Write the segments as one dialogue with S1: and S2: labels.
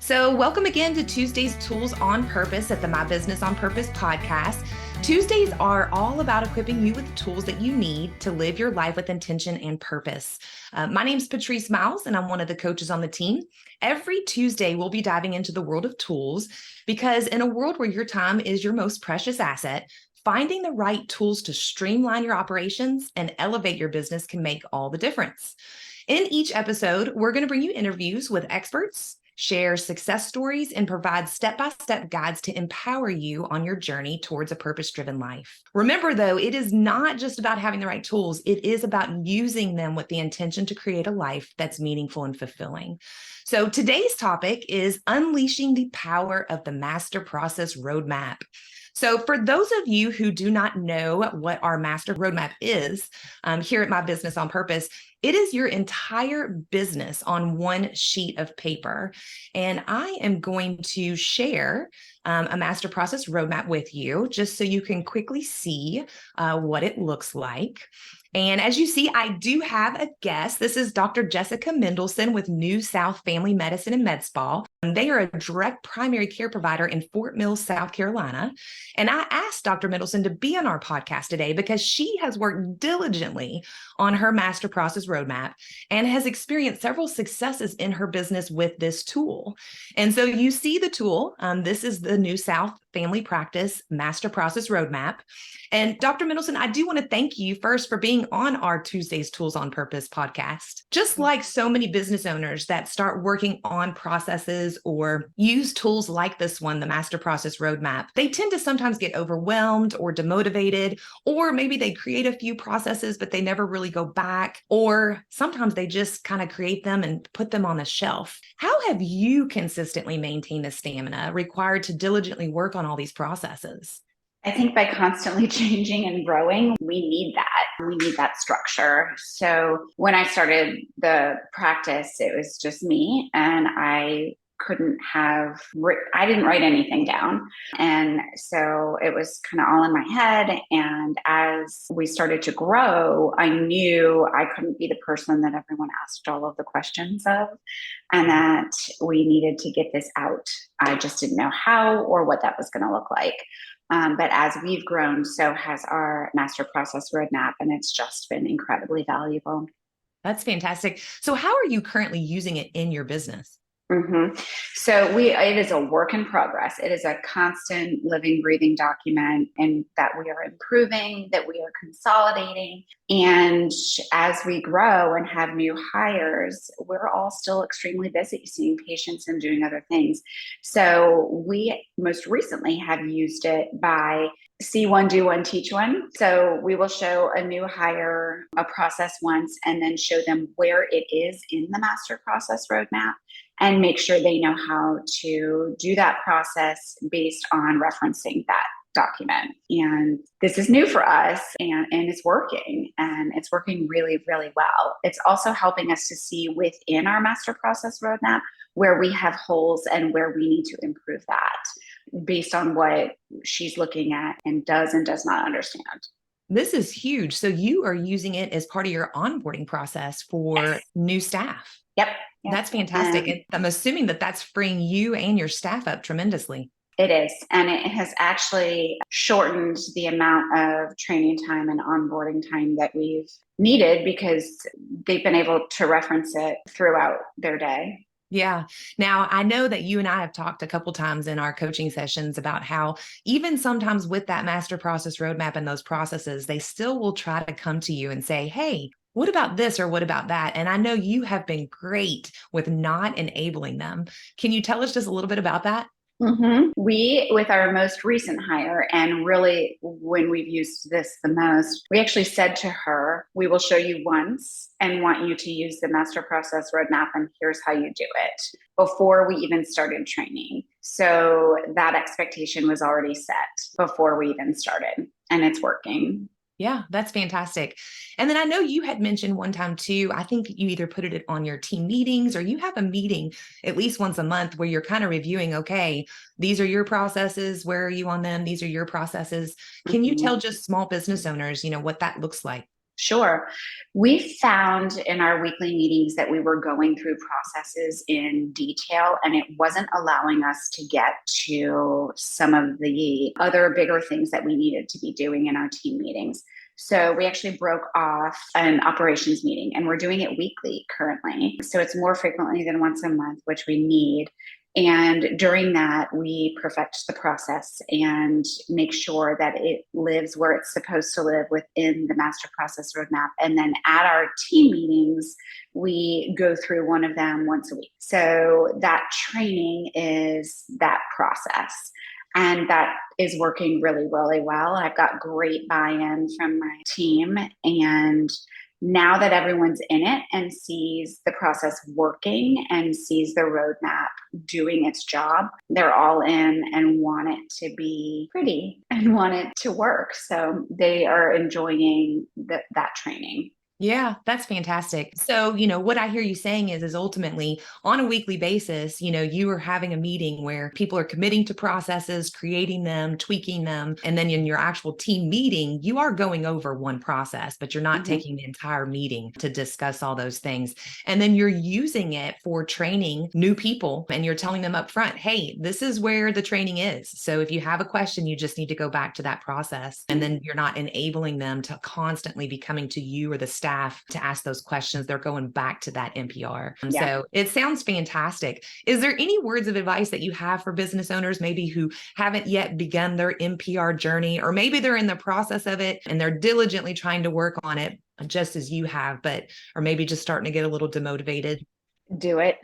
S1: So, welcome again to Tuesday's Tools on Purpose at the My Business on Purpose podcast. Tuesdays are all about equipping you with the tools that you need to live your life with intention and purpose. My name is Patrice Miles, and I'm one of the coaches on the team. Every Tuesday, we'll be diving into the world of tools because in a world where your time is your most precious asset, finding the right tools to streamline your operations and elevate your business can make all the difference. In each episode, we're going to bring you interviews with experts, share success stories, and provide step-by-step guides to empower you on your journey towards a purpose-driven life. Remember, though, it is not just about having the right tools. It is about using them with the intention to create a life that's meaningful and fulfilling. So today's topic is unleashing the power of the master process roadmap. So for those of you who do not know what our master roadmap is, here at My Business on Purpose, it is your entire business on one sheet of paper. And I am going to share a master process roadmap with you just so you can quickly see what it looks like. And as you see, I do have a guest. This is Dr. Jessica Mendelsohn with New South Family Medicine and Medspa. They are a direct primary care provider in Fort Mill, South Carolina. And I asked Dr. Mendelsohn to be on our podcast today because she has worked diligently on her master process roadmap and has experienced several successes in her business with this tool. And so you see the tool. This is the New South Family Practice Master Process Roadmap. And Dr. Mendelsohn, I do want to thank you first for being on our Tuesday's Tools on Purpose podcast. Just like so many business owners that start working on processes or use tools like this one, the Master Process Roadmap, they tend to sometimes get overwhelmed or demotivated, or maybe they create a few processes, but they never really go back, or sometimes they just kind of create them and put them on the shelf. How have you consistently maintained the stamina required to diligently work on all these processes?
S2: I think by constantly changing and growing, we need that. We need that structure. So when I started the practice, it was just me, and I didn't write anything down. And so it was kind of all in my head. And as we started to grow, I knew I couldn't be the person that everyone asked all of the questions of, and that we needed to get this out. I just didn't know how or what that was going to look like. But as we've grown, so has our master process roadmap, and it's just been incredibly valuable.
S1: That's fantastic. So how are you currently using it in your business?
S2: So it is a work in progress. It is a constant living, breathing document, and that we are improving, that we are consolidating. And as we grow and have new hires, we're all still extremely busy seeing patients and doing other things. So we most recently have used it by see one, do one, teach one. So we will show a new hire a process once and then show them where it is in the master process roadmap and make sure they know how to do that process based on referencing that document. And this is new for us, and it's working, and it's working really, really well. It's also helping us to see within our master process roadmap where we have holes and where we need to improve that based on what she's looking at and does not understand.
S1: This is huge. So you are using it as part of your onboarding process for new staff.
S2: Yep.
S1: That's fantastic. And I'm assuming that that's freeing you and your staff up tremendously.
S2: It is. And it has actually shortened the amount of training time and onboarding time that we've needed because they've been able to reference it throughout their day.
S1: Yeah. Now, I know that you and I have talked a couple times in our coaching sessions about how even sometimes with that master process roadmap and those processes, they still will try to come to you and say, hey, what about this or what about that? And I know you have been great with not enabling them. Can you tell us just a little bit about that?
S2: We, with our most recent hire, and really when we've used this the most, we actually said to her, we will show you once and want you to use the master process roadmap, and here's how you do it, before we even started training. So that expectation was already set before we even started, and it's working.
S1: Yeah, that's fantastic. And then I know you had mentioned one time too, I think you either put it on your team meetings or you have a meeting at least once a month where you're kind of reviewing, okay, these are your processes. Where are you on them? These are your processes. Can you tell just small business owners, what that looks like?
S2: Sure. We found in our weekly meetings that we were going through processes in detail, and it wasn't allowing us to get to some of the other bigger things that we needed to be doing in our team meetings. So we actually broke off an operations meeting, and we're doing it weekly currently. So it's more frequently than once a month, which we need. And during that, we perfect the process and make sure that it lives where it's supposed to live within the master process roadmap. And then at our team meetings, we go through one of them once a week. So that training is that process. And that is working really, really well. I've got great buy-in from my team. And now that everyone's in it and sees the process working and sees the roadmap doing its job, they're all in and want it to be pretty and want it to work. So they are enjoying that training.
S1: Yeah, that's fantastic. So, what I hear you saying is ultimately on a weekly basis, you are having a meeting where people are committing to processes, creating them, tweaking them. And then in your actual team meeting, you are going over one process, but you're not taking the entire meeting to discuss all those things. And then you're using it for training new people and you're telling them up front, hey, this is where the training is. So if you have a question, you just need to go back to that process. And then you're not enabling them to constantly be coming to you or the staff to ask those questions. They're going back to that NPR. So it sounds fantastic. Is there any words of advice that you have for business owners, maybe who haven't yet begun their NPR journey, or maybe they're in the process of it and they're diligently trying to work on it just as you have, or maybe just starting to get a little demotivated?
S2: Do it.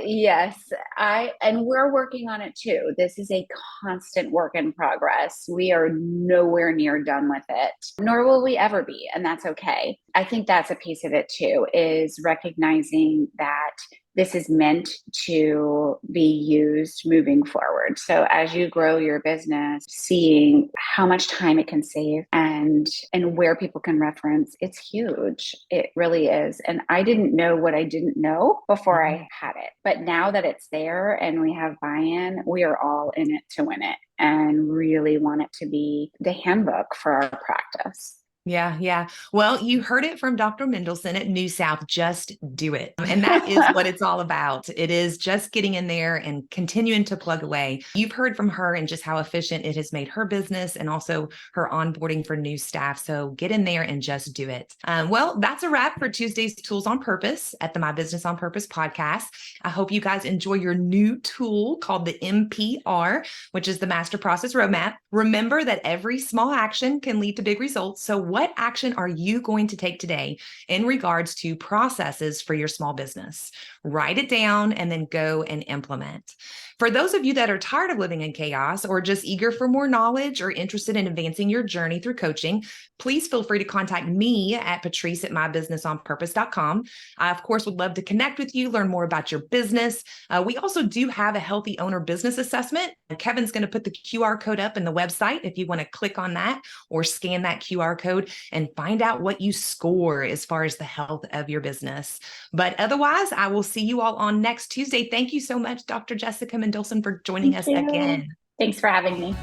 S2: Yes, and we're working on it too. This is a constant work in progress. We are nowhere near done with it, nor will we ever be, and that's okay. I think that's a piece of it too, is recognizing that this is meant to be used moving forward. So as you grow your business, seeing how much time it can save and where people can reference, it's huge. It really is. And I didn't know what I didn't know before I had it. But now that it's there and we have buy-in, we are all in it to win it and really want it to be the handbook for our practice.
S1: Yeah, yeah. Well, you heard it from Dr. Mendelsohn at New South. Just do it. And that is what it's all about. It is just getting in there and continuing to plug away. You've heard from her and just how efficient it has made her business and also her onboarding for new staff. So get in there and just do it. Well, that's a wrap for Tuesday's Tools on Purpose at the My Business on Purpose podcast. I hope you guys enjoy your new tool called the MPR, which is the Master Process Roadmap. Remember that every small action can lead to big results. So what action are you going to take today in regards to processes for your small business? Write it down and then go and implement. For those of you that are tired of living in chaos or just eager for more knowledge or interested in advancing your journey through coaching, please feel free to contact me at Patrice at mybusinessonpurpose.com. I, of course, would love to connect with you, learn more about your business. We also do have a healthy owner business assessment. Kevin's going to put the QR code up in the website if you want to click on that or scan that QR code and find out what you score as far as the health of your business. But otherwise, I will see you all on next Tuesday. Thank you so much, Dr. Jessica Mendelsohn, for joining us again.
S2: Thanks for having me.